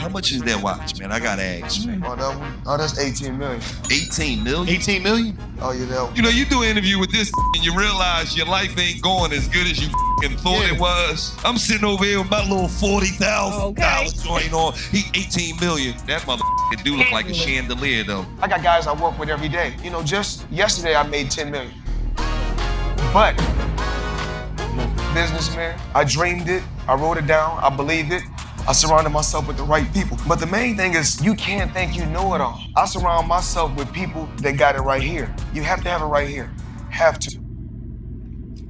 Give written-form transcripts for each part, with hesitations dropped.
How much is that watch, man? I gotta ask, man. Oh, that one? Oh, that's 18 million. 18 million? 18 million? Oh, yeah, that one. You know, you do an interview with this and you realize your life ain't going as good as you thought it was. I'm sitting over here with my little $40,000 joint on. He 18 million. That motherfucker do look like a chandelier, though. I got guys I work with every day. You know, just yesterday I made 10 million. But, businessman, I dreamed it, I wrote it down, I believed it. I surrounded myself with the right people. But the main thing is you can't think you know it all. I surround myself with people that got it right here. You have to have it right here. Have to.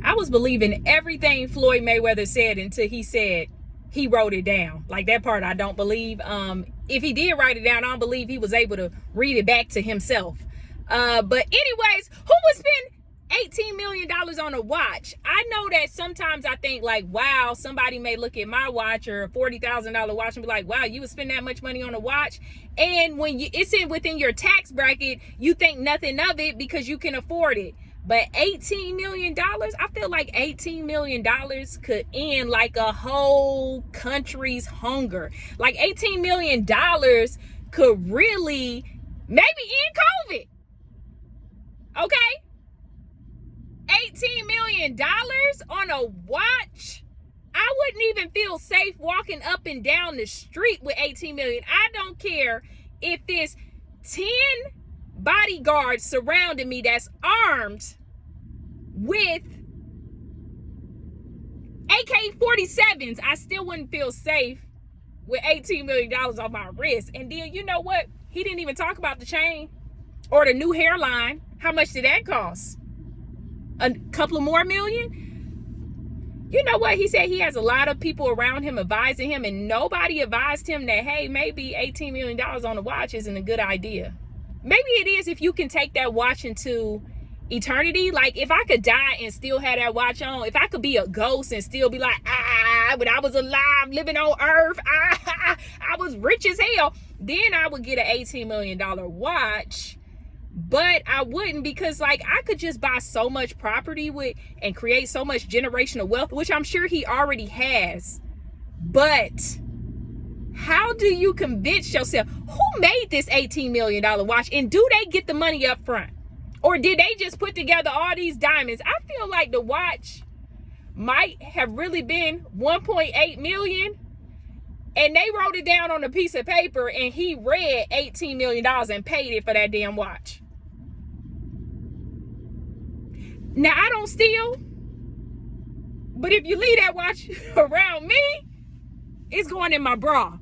I was believing everything Floyd Mayweather said until he said he wrote it down. Like, that part I don't believe. If he did write it down, I don't believe he was able to read it back to himself. But anyways, who would spend $18 million on a watch? I know that sometimes I think like, wow, somebody may look at my watch or a $40,000 watch and be like, wow, you would spend that much money on a watch. And when it's within your tax bracket, you think nothing of it because you can afford it. But $18 million, I feel like $18 million could end like a whole country's hunger. Like $18 million could really maybe end COVID. Okay? $18 million on a watch? I wouldn't even feel safe walking up and down the street with $18 million. I don't care if there's 10 bodyguards surrounding me that's armed with AK-47s. I still wouldn't feel safe with $18 million on my wrist. And then, you know what? He didn't even talk about the chain or the new hairline. How much did that cost? A couple of more million? You know what? He said he has a lot of people around him advising him, and nobody advised him that, hey, maybe $18 million on a watch isn't a good idea. Maybe it is if you can take that watch into eternity. Like, if I could die and still have that watch on, if I could be a ghost and still be like, when I was alive, living on earth, I was rich as hell, then I would get an $18 million watch. But I wouldn't, because like I could just buy so much property with and create so much generational wealth, which I'm sure he already has. But how do you convince yourself? Who made this $18 million watch, and do they get the money up front? Or did they just put together all these diamonds? I feel like the watch might have really been 1.8 million, and they wrote it down on a piece of paper and he read $18 million and paid it for that damn watch. Now, I don't steal, but if you leave that watch around me, it's going in my bra.